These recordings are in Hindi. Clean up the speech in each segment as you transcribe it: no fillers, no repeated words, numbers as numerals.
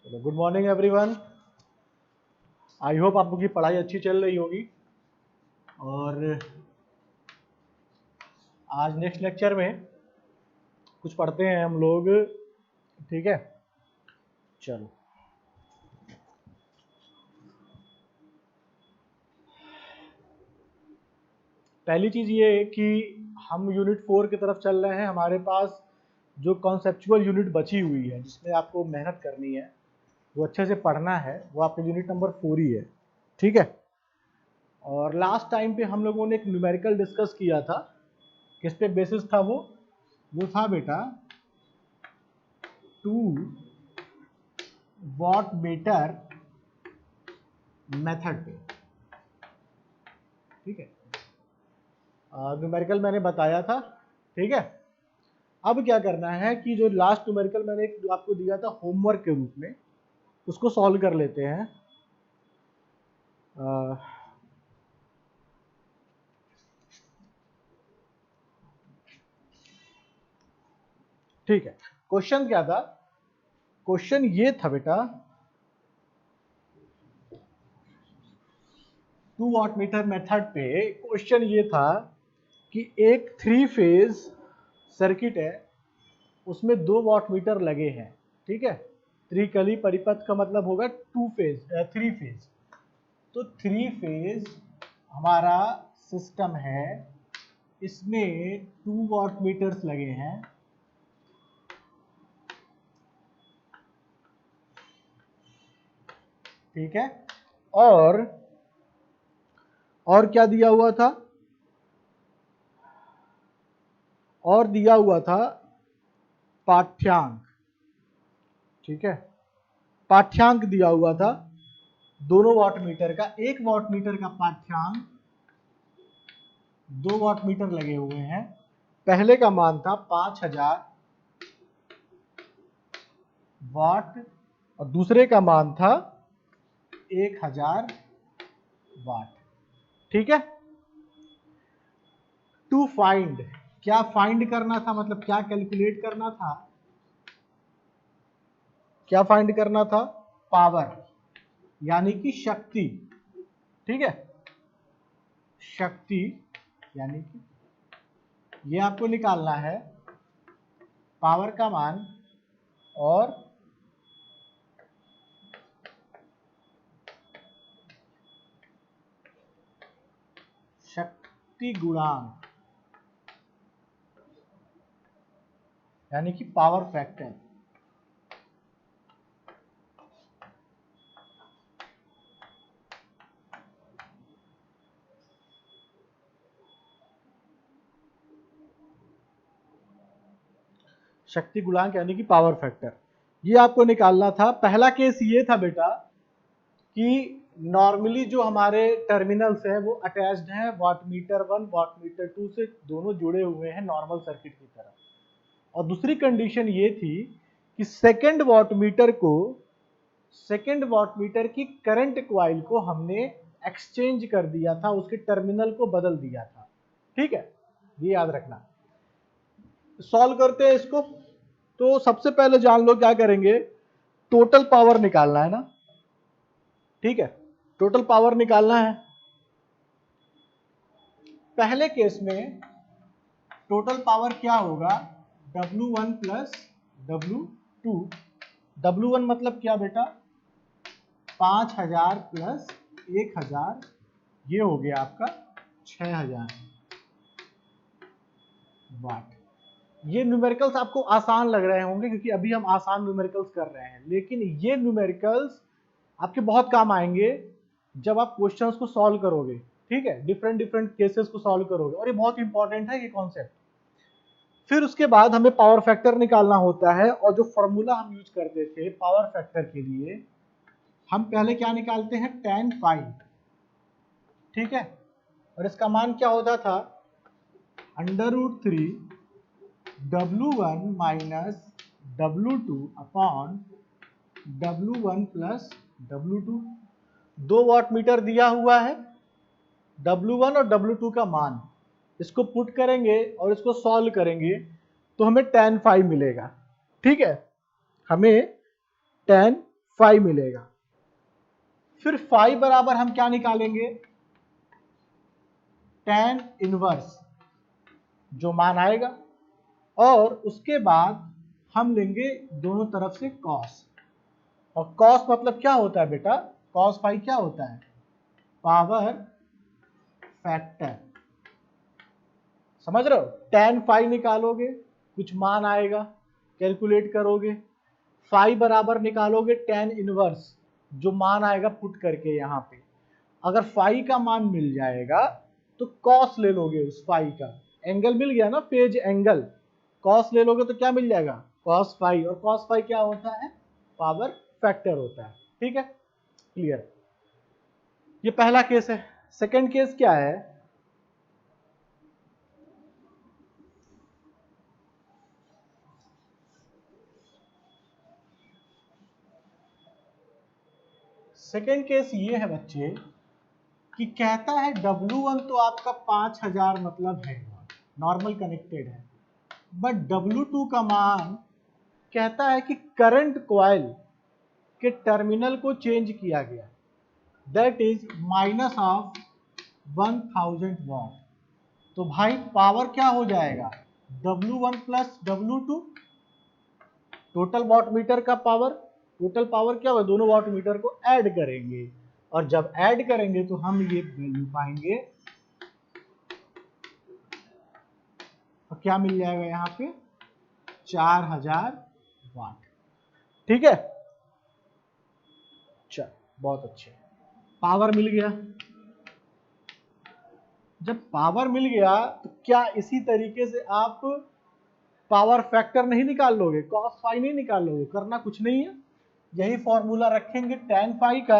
चलो, good morning everyone. I hope आप लोग की पढ़ाई अच्छी चल रही होगी। और आज नेक्स्ट लेक्चर में कुछ पढ़ते हैं हम लोग, ठीक है। चलो, पहली चीज़ ये है कि हम यूनिट 4 की तरफ चल रहे हैं। हमारे पास जो कॉन्सेप्चुअल यूनिट बची हुई है जिसमें आपको मेहनत करनी है, वो अच्छे से पढ़ना है, वो आपका यूनिट नंबर 4 ही है, ठीक है। और लास्ट टाइम पे हम लोगों ने एक न्यूमेरिकल डिस्कस किया था। किस पे बेसिस था वो था बेटा 2 वॉट मीटर मेथड पे, ठीक है। न्यूमेरिकल मैंने बताया था, ठीक है। अब क्या करना है कि जो लास्ट न्यूमेरिकल मैंने जो आपको दिया था होमवर्क के रूप में, उसको सॉल्व कर लेते हैं। ठीक है। क्वेश्चन क्या था? क्वेश्चन ये था बेटा 2 वॉट मीटर मेथड पे क्वेश्चन ये था कि एक 3 फेज सर्किट है, उसमें 2 वॉट मीटर लगे हैं, ठीक है। त्रिकली परिपथ का मतलब होगा 2 फेज 3 फेज। तो 3 फेज हमारा सिस्टम है, इसमें 2 वॉट मीटर्स लगे हैं, ठीक है। और क्या दिया हुआ था? और दिया हुआ था पाठ्यांक, ठीक है। पाठ्यांक दिया हुआ था दोनों वॉट मीटर का। 1 वॉट मीटर का पाठ्यांक, 2 वॉट मीटर लगे हुए हैं। पहले का मान था 5000 वाट और दूसरे का मान था 1000 वाट, ठीक है। टू फाइंड, क्या फाइंड करना था, मतलब क्या कैलकुलेट करना था? क्या फाइंड करना था? पावर, यानी कि शक्ति, ठीक है। शक्ति यानी कि ये आपको निकालना है, पावर का मान और शक्ति गुणांक, यानी कि पावर फैक्टर। शक्ति गुणांक यानी कि पावर फैक्टर, ये आपको निकालना था। पहला केस ये था बेटा कि नॉर्मली जो हमारे टर्मिनल्स हैं वो अटैच्ड हैं वाट मीटर 1 वाट मीटर 2 से, दोनों जुड़े हुए हैं नॉर्मल सर्किट की तरह। और दूसरी कंडीशन ये थी कि सेकंड वाट मीटर की करंट क्वाइल को हमने एक्सचेंज कर दिया था, उसके टर्मिनल को बदल दिया था, ठीक है। ये याद रखना। सॉल्व करते हैं इसको। तो सबसे पहले जान लो क्या करेंगे, टोटल पावर निकालना है ना, ठीक है। टोटल पावर निकालना है। पहले केस में टोटल पावर क्या होगा? W1 plus W2। W1 मतलब क्या बेटा? 5000 प्लस 1000, ये हो गया आपका 6000 वाट। ये न्यूमेरिकल्स आपको आसान लग रहे होंगे क्योंकि अभी हम आसान न्यूमेरिकल्स कर रहे हैं, लेकिन ये न्यूमेरिकल्स आपके बहुत काम आएंगे जब आप क्वेश्चंस को सॉल्व करोगे, ठीक है। डिफरेंट डिफरेंट केसेस को सॉल्व करोगे, और ये बहुत इंपॉर्टेंट है ये कॉन्सेप्ट। फिर उसके बाद हमें पावर फैक्टर निकालना होता है, और जो फॉर्मूला हम यूज करते थे पावर फैक्टर के लिए, हम पहले क्या निकालते हैं? tan phi, ठीक है। और इसका मान क्या होता था? √3 W1 minus W2 upon W1 plus W2। 2 watt meter दिया हुआ है, W1 और W2 का मान, इसको पुट करेंगे और इसको सॉल्व करेंगे तो हमें tan phi मिलेगा, ठीक है। हमें tan फाई मिलेगा। फिर फाई बराबर हम क्या निकालेंगे, tan इनवर्स जो मान आएगा, और उसके बाद हम लेंगे दोनों तरफ से cos, और cos मतलब क्या होता है बेटा, cos फाई क्या होता है, पावर फैक्टर। समझ रहे हो, tan फाई निकालोगे, कुछ मान आएगा, कैलकुलेट करोगे, फाई बराबर निकालोगे tan इनवर्स जो मान आएगा पुट करके यहाँ पे। अगर फाई का मान मिल जाएगा तो कॉस ले लोगे उस फाई का, एंगल मिल गया ना, फेज एंगल, कॉस ले लोगे तो क्या मिल जाएगा, कॉस फाई, और कॉस फाई क्या होता है, पावर फैक्टर होता है। ठीक है, क्लियर। ये पहला केस है। सेकंड केस क्या है, सेकंड केस ये है बच्चे कि कहता है W1 तो आपका 5000 मतलब है, नॉर्मल कनेक्टेड है, बट W2 का मान कहता है कि करंट कॉइल के टर्मिनल को चेंज किया गया, that is minus of 1000 what. तो भाई पावर क्या हो जाएगा, W1 plus W2, total watt meter का पावर, टोटल पावर क्या होगा, दोनों वॉट मीटर को ऐड करेंगे, और जब ऐड करेंगे तो हम ये वैल्यू पाएंगे, तो क्या मिल जाएगा यहाँ पे, 4000 वाट। ठीक है, चल बहुत अच्छे, पावर मिल गया। जब पावर मिल गया तो क्या इसी तरीके से आप पावर फैक्टर नहीं निकाल लोगे, कॉस फाई नहीं निकाल लोगे, करना कुछ नहीं है, यही फॉर्मूला रखेंगे tan फाई का,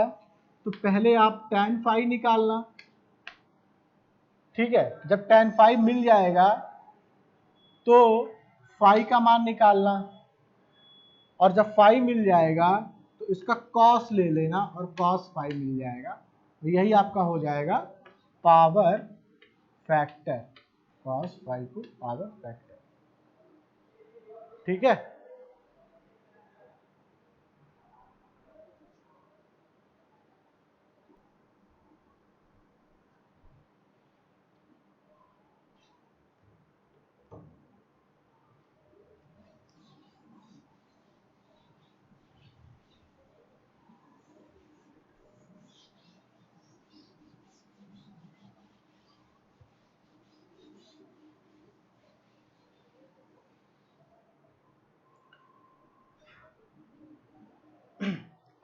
तो पहले आप tan फाई निकालना। ठीक है, जब tan फाई मिल जाएगा तो फाई का मान निकालना, और जब फाई मिल जाएगा तो इसका कॉस ले लेना और कॉस फाई मिल जाएगा, तो यही आपका हो जाएगा पावर फैक्टर, कॉस फाई को पावर फैक्टर। ठीक है,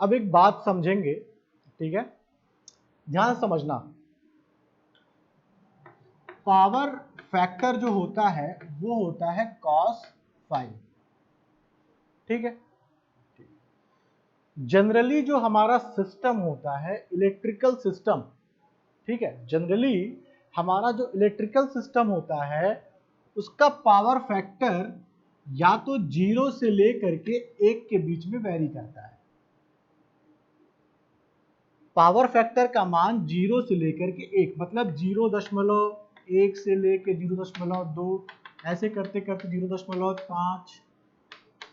अब एक बात समझेंगे, ठीक है, ध्यान समझना, पावर फैक्टर जो होता है वो होता है कॉस फाई। ठीक है, जनरली जो हमारा सिस्टम होता है इलेक्ट्रिकल सिस्टम, ठीक है, जनरली हमारा जो इलेक्ट्रिकल सिस्टम होता है उसका पावर फैक्टर या तो 0 से लेकर के 1 के बीच में वेरी करता है। पावर फैक्टर का मान 0 से लेकर के 1, मतलब 0.1 से लेकर 0.2, ऐसे करते करते 0.5,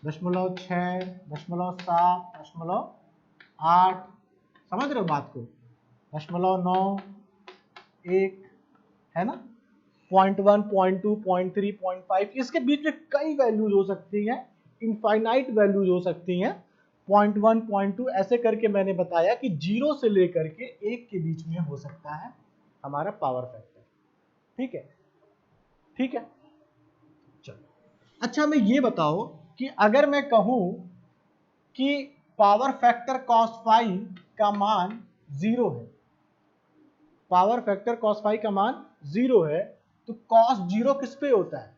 0.6, 0.7, 0.8, समझ रहे हो बात को, 0.9, 1, है ना, 0.1, 0.2, 0.3, 0.5, इसके बीच में कई वैल्यूज हो सकती हैं, इनफाइनाइट वैल्यूज हो सकती हैं, 0.1, 0.2 ऐसे करके मैंने बताया कि 0 से लेकर के 1 के बीच में हो सकता है हमारा पावर फैक्टर। ठीक है, ठीक है, चलो अच्छा, मैं ये बताओ कि अगर मैं कहूं कि पावर फैक्टर कॉस फाई का मान 0 है, पावर फैक्टर कॉस फाई का मान 0 है, तो कॉस 0 किस पे होता है,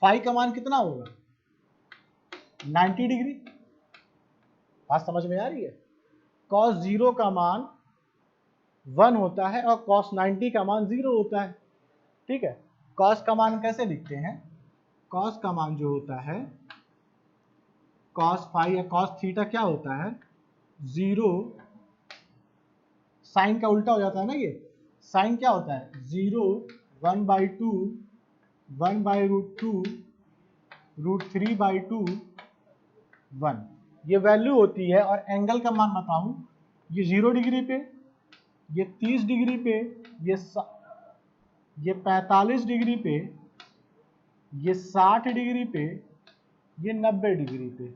फाई का मान कितना होगा, 90 डिग्री। बात समझ में आ रही है, कॉस 0 का मान 1 होता है और कॉस 90 का मान 0 होता है। ठीक है, कॉस का मान कैसे लिखते हैं, कॉस का मान जो होता है, कॉस फाई या कॉस थीटा क्या होता है, 0, साइन का उल्टा हो जाता है ना, ये साइन क्या होता है, 0, 1/2, 1/√2, √3/2, 1 ये वैल्यू होती है। और एंगल का मान बताऊं, ये 0 डिग्री पे, ये 30 डिग्री पे, ये 45 डिग्री पे, ये 60 डिग्री पे, ये 90 डिग्री पे।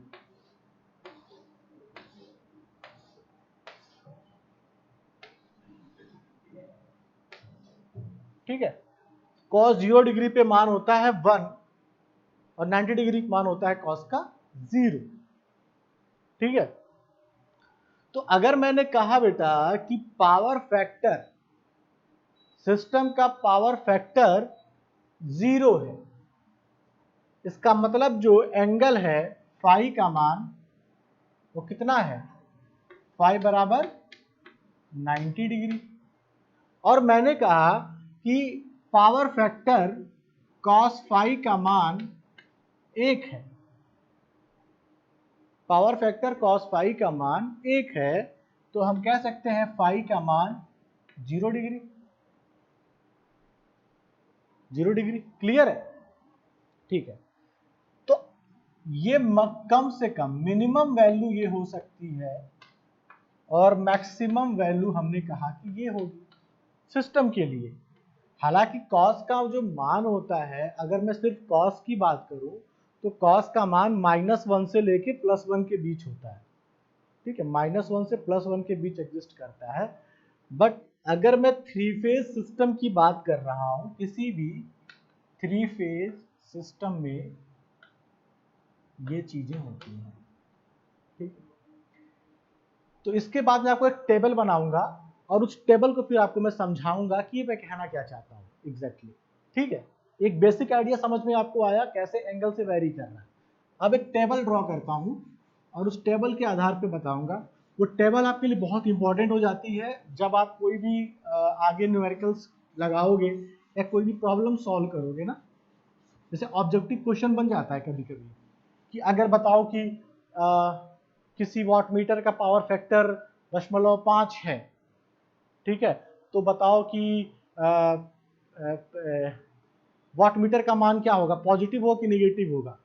ठीक है, cos 0 डिग्री पे मान होता है 1 और 90 डिग्री मान होता है cos का 0। ठीक है, तो अगर मैंने कहा बेटा कि पावर फैक्टर, सिस्टम का पावर फैक्टर 0 है, इसका मतलब जो एंगल है फाई का मान वो कितना है, फाई बराबर 90 डिग्री। और मैंने कहा कि पावर फैक्टर cos फाई का मान 1 है, पावर फैक्टर cos फाई का मान 1 है, तो हम कह सकते हैं फाई का मान 0 डिग्री। 0 डिग्री क्लियर है। ठीक है, तो ये कम से कम मिनिमम वैल्यू ये हो सकती है और मैक्सिमम वैल्यू हमने कहा कि ये होगी सिस्टम के लिए। हालांकि cos का जो मान होता है, अगर मैं सिर्फ cos की बात करूं तो cos का मान -1 से लेके +1 के बीच होता है। ठीक है, -1 से +1 के बीच एग्जिस्ट करता है। बट अगर मैं 3 फेज सिस्टम की बात कर रहा हूं, किसी भी 3 फेज सिस्टम में ये चीजें होती हैं। ठीक है, तो इसके बाद मैं आपको एक टेबल बनाऊंगा और उस टेबल को फिर आपको मैं समझाऊंगा कि मैं कहना क्या चाहता हूँ एग्जैक्टली। ठीक है, एक बेसिक आइडिया समझ में आपको आया कैसे एंगल से वेरी कर रहा है। अब एक टेबल ड्रॉ करता हूँ और उस टेबल के आधार पे बताऊंगा। वो टेबल आपके लिए बहुत इंपॉर्टेंट हो जाती है जब आप कोई भी आगे न्यूमेरिकल्स लगाओगे या कोई भी प्रॉब्लम सॉल्व करोगे ना। जैसे ऑब्जेक्टिव क्वेश्चन बन जाता है कभी कभी कि अगर बताओ कि किसी वाट मीटर का पावर फैक्टर 0.5 है। ठीक है, तो बताओ कि वाट मीटर का मान क्या होगा, पॉजिटिव हो कि निगेटिव होगा।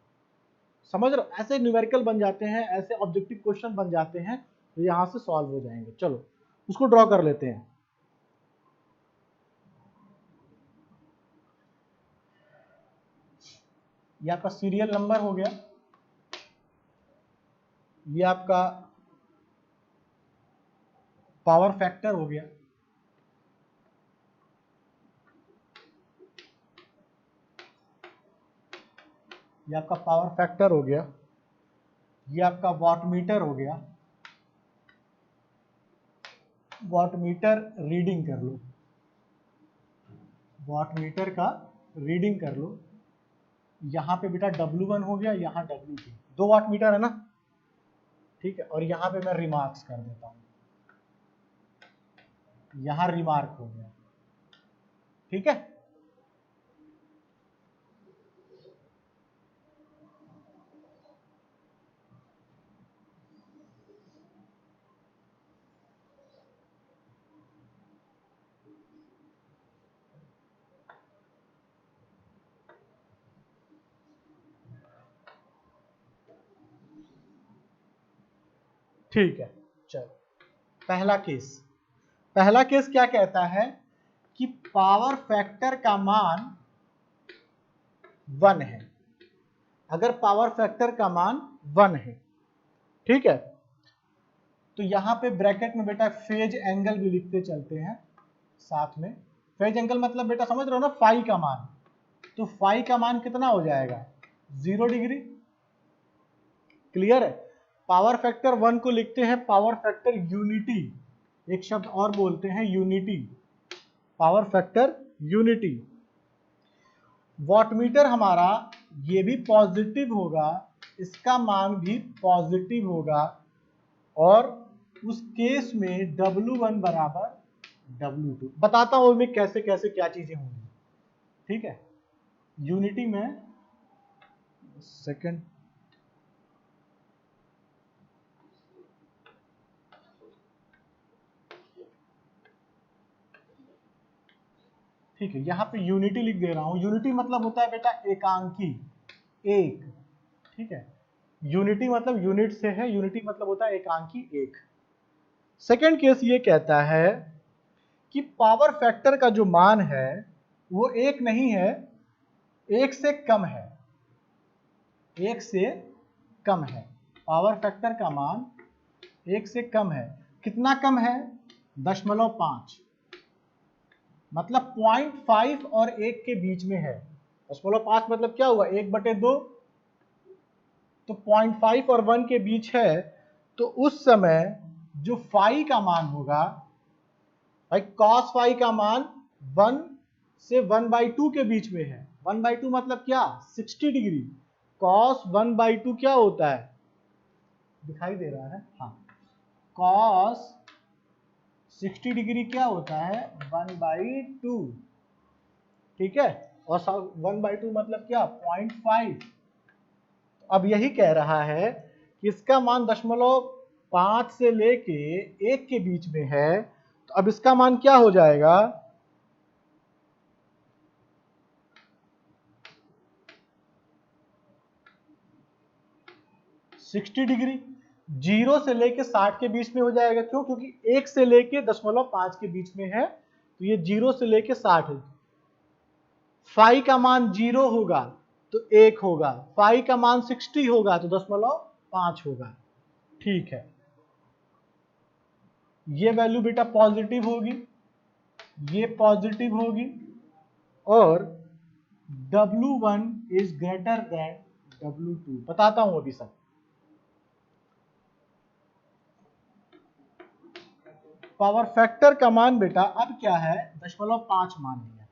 समझ रहे हो, ऐसे न्यूमेरिकल बन जाते हैं, ऐसे ऑब्जेक्टिव क्वेश्चन बन जाते हैं तो यहां से सॉल्व हो जाएंगे। चलो उसको ड्रॉ कर लेते हैं। ये आपका सीरियल नंबर हो गया, ये आपका पावर फैक्टर हो गया, ये आपका पावर फैक्टर हो गया, ये आपका वाट मीटर हो गया। वाट मीटर रीडिंग कर लो, वाट मीटर का रीडिंग कर लो। यहाँ पे बेटा W1 हो गया, यहाँ W2, 2 वाट मीटर है ना। ठीक है, और यहाँ पे मैं रिमार्क्स कर देता हूँ, यहाँ रिमार्क हो गया। ठीक है, ठीक है। चलो पहला केस, पहला केस क्या कहता है कि पावर फैक्टर का मान 1 है। अगर पावर फैक्टर का मान 1 है, ठीक है, तो यहां पे ब्रैकेट में बेटा फेज एंगल भी लिखते चलते हैं साथ में। फेज एंगल मतलब बेटा समझ रहे हो ना, फाई का मान। तो फाई का मान कितना हो जाएगा, 0 डिग्री। क्लियर है। पावर फैक्टर 1 को लिखते हैं पावर फैक्टर यूनिटी, एक शब्द और बोलते हैं unity, power factor unity. Wattmeter हमारा ये भी पॉजिटिव होगा, इसका मान भी पॉजिटिव होगा, और उस केस में W1 बराबर W2। बताता हूं मैं कैसे कैसे क्या चीजें होंगी। ठीक है, यूनिटी में सेकंड, ठीक है, यहां पे यूनिटी लिख दे रहा हूं। यूनिटी मतलब होता है बेटा एकांकी, एक। ठीक है, यूनिटी मतलब यूनिट से है, यूनिटी मतलब होता है एकांकी एक। सेकंड केस ये कहता है कि पावर फैक्टर का जो मान है वो एक नहीं है, एक से कम है, एक से कम है। पावर फैक्टर का मान एक से कम है। कितना कम है? 0.5, मतलब 0.5 और 1 के बीच में है। 0.5 मतलब क्या हुआ? 1/2, तो 0.5 और 1 के बीच है। तो उस समय जो फाई का मान होगा, भाई cos फाई का मान 1 से 1/2 के बीच में है। 1/2 मतलब क्या? 60 डिग्री। cos 1/2 क्या होता है? दिखाई दे रहा है? हाँ, cos 60 डिग्री क्या होता है? 1/2। ठीक है, और 1/2 मतलब क्या? 0.5। अब यही कह रहा है कि इसका मान 0.5 से लेके 1 के बीच में है। तो अब इसका मान क्या हो जाएगा? Sixty degree. 0 से लेके 60 के बीच में हो जाएगा। क्यों? क्योंकि 1 से लेके 0.5 के बीच में है, तो ये 0 से लेके 60 है। फाई का मान 0 होगा तो 1 होगा, फाई का मान 60 होगा तो 0.5 होगा। ठीक है, ये वैल्यू बेटा पॉजिटिव होगी, ये पॉजिटिव होगी, और W1 is greater than W2। बताता हूं अभी सब। पावर फैक्टर का मान बेटा अब क्या है? 0.5 मान लिया।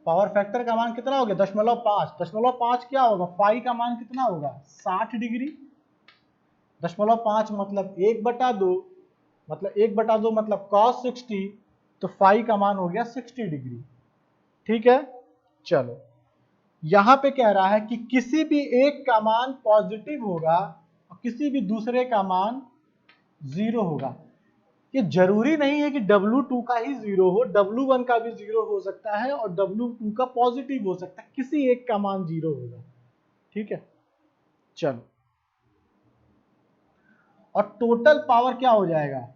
पावर फैक्टर का मान कितना हो गया? 0.5। 0.5 क्या होगा? फाई का मान कितना होगा? 60 डिग्री। 0.5 मतलब 1/2, मतलब 1/2 मतलब cos 60, तो फाई का मान हो गया 60 डिग्री। ठीक है, चलो यहां पे कह रहा है कि किसी भी एक का मान पॉजिटिव होगा और किसी भी दूसरे का मान 0 होगा। ये जरूरी नहीं है कि W2 का ही 0 हो, W1 का भी 0 हो सकता है और W2 का पॉजिटिव हो सकता है, किसी एक का मान 0 होगा। ठीक है, चलो, और टोटल पावर क्या हो जाएगा?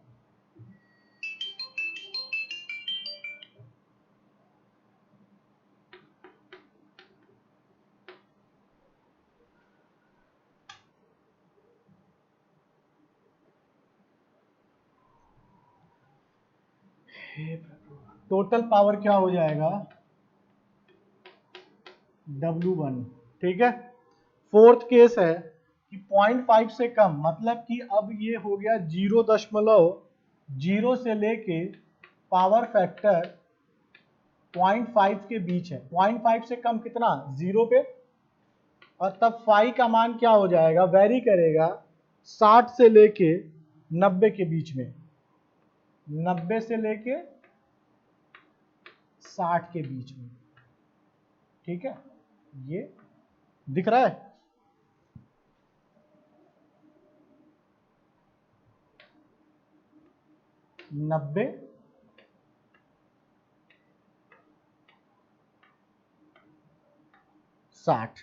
टोटल पावर क्या हो जाएगा? W1। ठीक है, फोर्थ केस है कि 0.5 से कम, मतलब कि अब ये हो गया 0.0 से लेके पावर फैक्टर 0.5 के बीच है। 0.5 से कम कितना? 0 पे। और तब फाई का मान क्या हो जाएगा? वेरी करेगा 60 से लेके 90 के बीच में, 90 से लेके 60 के बीच में। ठीक है, ये दिख रहा है? नब्बे, 60,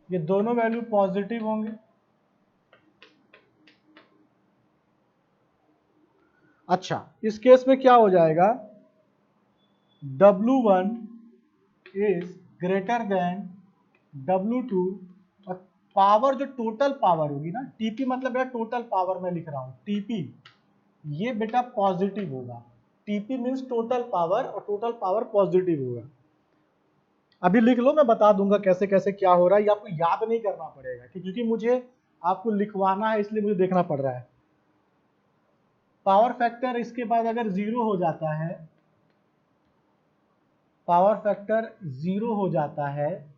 ये दोनों वैल्यू पॉजिटिव होंगे। अच्छा, इस केस में क्या हो जाएगा? W1 is greater than W2, और पावर जो टोटल पावर होगी ना, टीपी मतलब है टोटल पावर, मैं लिख रहा हूं टीपी, ये बेटा पॉजिटिव होगा। टीपी मींस टोटल पावर, और टोटल पावर पॉजिटिव होगा। अभी लिख लो, मैं बता दूंगा कैसे कैसे क्या हो रहा है। ये आपको याद नहीं करना पड़ेगा क्योंकि मुझे आपको लिखवाना है, इसलिए मुझे देखना पड़ रहा है। पावर फैक्टर इसके बाद अगर 0 हो जाता है, पावर फैक्टर 0 हो जाता है,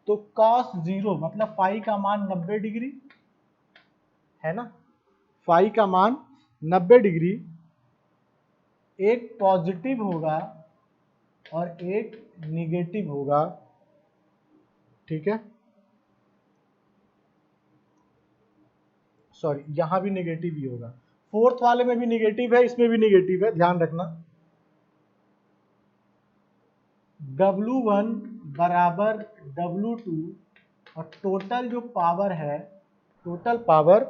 तो cos 0 मतलब फाई का मान 90 डिग्री है ना, फाई का मान 90 डिग्री, एक पॉजिटिव होगा और एक निगेटिव होगा। ठीक है, सॉरी, यहां भी निगेटिव ही होगा। फोर्थ वाले में भी निगेटिव है, इसमें भी निगेटिव है, ध्यान रखना। W1 बराबर W2 और टोटल जो पावर है, टोटल पावर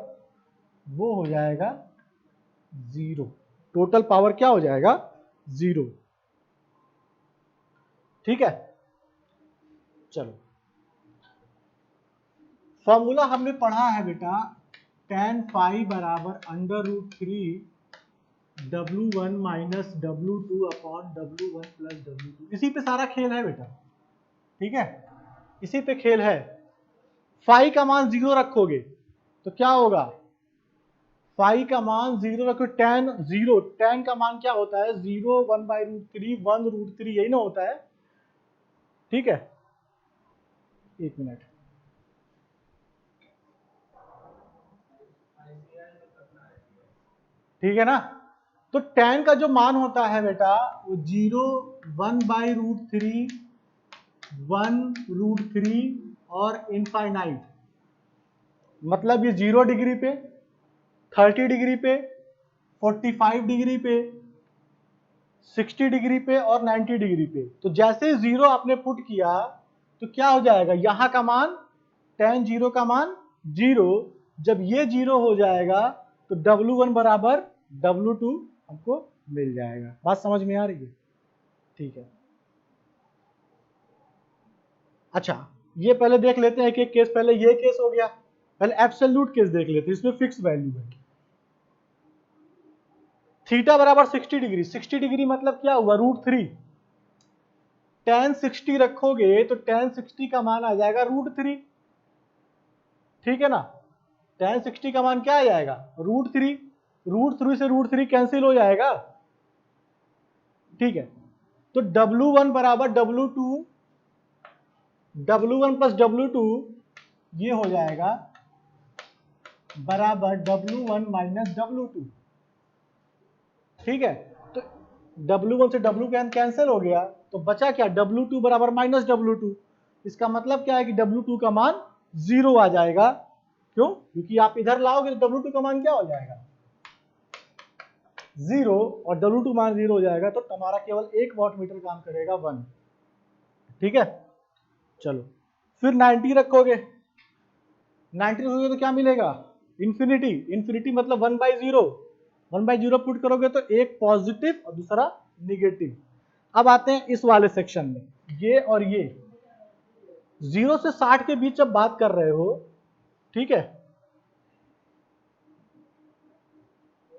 वो हो जाएगा 0। टोटल पावर क्या हो जाएगा? 0। ठीक है, चलो फॉर्मूला हमने पढ़ा है बेटा, tan फाई बराबर √3 W1 minus W2 upon W1 plus W2। इसी पे सारा खेल है बेटा, ठीक है, इसी पे खेल है। फाई का मान 0 रखोगे तो क्या होगा? फाई का मान 0 रखो, tan 0, tan का मान क्या होता है? 0 1/√3 1√3, यही ना होता है, ठीक है। एक मिनट, ठीक है ना। तो tan का जो मान होता है बेटा वो 0 1/√3 1√3 और इनफाइनाइट, मतलब ये 0 डिग्री पे, 30 डिग्री पे, 45 डिग्री पे, 60 डिग्री पे और 90 डिग्री पे। तो जैसे 0 आपने पुट किया तो क्या हो जाएगा? यहां का मान tan 0 का मान 0। जब ये 0 हो जाएगा तो W1 बराबर W2 हमको मिल जाएगा। बात समझ में आ रही है? ठीक है, अच्छा ये पहले देख लेते हैं कि केस, पहले ये केस हो गया, पहले एब्सोल्यूट केस देख लेते हैं, इसमें फिक्स वैल्यू है। थीटा बराबर 60 डिग्री, 60 डिग्री मतलब क्या हुआ? √3। tan 60 रखोगे तो tan 60 का मान आ जाएगा √3, ठीक है ना। tan 60 का मान क्या आ जाएगा? √3। √3 से √3 कैंसिल हो जाएगा, ठीक है। तो W1 बराबर W2, W1 प्लस W2 ये हो जाएगा बराबर W1 माइनस W2, ठीक है। तो W1 से W कैंसिल हो गया तो बचा क्या? W2 बराबर माइनस W2। इसका मतलब क्या है कि W2 का मान 0 आ जाएगा। क्यों? क्योंकि आप इधर लाओगे तो W2 का मान क्या हो जाएगा? 0, और W2 मान 0 हो जाएगा तो तुम्हारा केवल 1 वॉट मीटर काम करेगा, 1, ठीक है। चलो फिर 90 रखोगे, 90 रखोगे तो क्या मिलेगा? इंफिनिटी। इंफिनिटी मतलब 1/0, 1/0 पुट करोगे तो एक पॉजिटिव और दूसरा निगेटिव। अब आते हैं इस वाले सेक्शन में, ये और ये 0 से 60 के बीच जब बात कर रहे हो, ठीक है,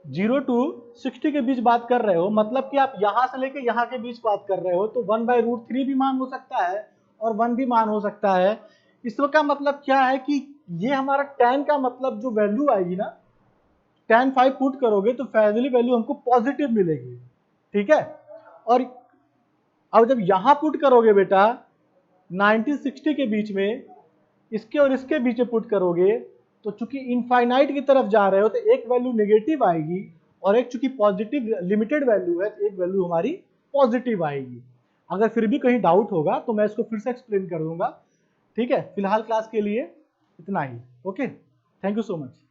0 to 60 के बीच बात कर रहे हो, मतलब कि आप यहां से लेके यहां के बीच बात कर रहे हो, तो 1/√3 भी मान हो सकता है और 1 भी मान हो सकता है। इसका मतलब क्या है कि ये हमारा tan का मतलब जो वैल्यू आएगी ना, tan 5 पुट करोगे तो फाइनली वैल्यू हमको पॉजिटिव मिलेगी, ठीक है। और अब जब यहां पुट करोगे बेटा 1960 के बीच में, इसके और इसके बीच में पुट करोगे तो चूंकि इनफाइनाइट की तरफ जा रहे हो तो एक वैल्यू नेगेटिव आएगी और एक चूंकि पॉजिटिव लिमिटेड वैल्यू है तो एक वैल्यू हमारी पॉजिटिव आएगी। अगर फिर भी कहीं डाउट होगा तो मैं इसको फिर से एक्सप्लेन कर दूंगा, ठीक है। फिलहाल क्लास के लिए इतना ही, okay, thank you so much.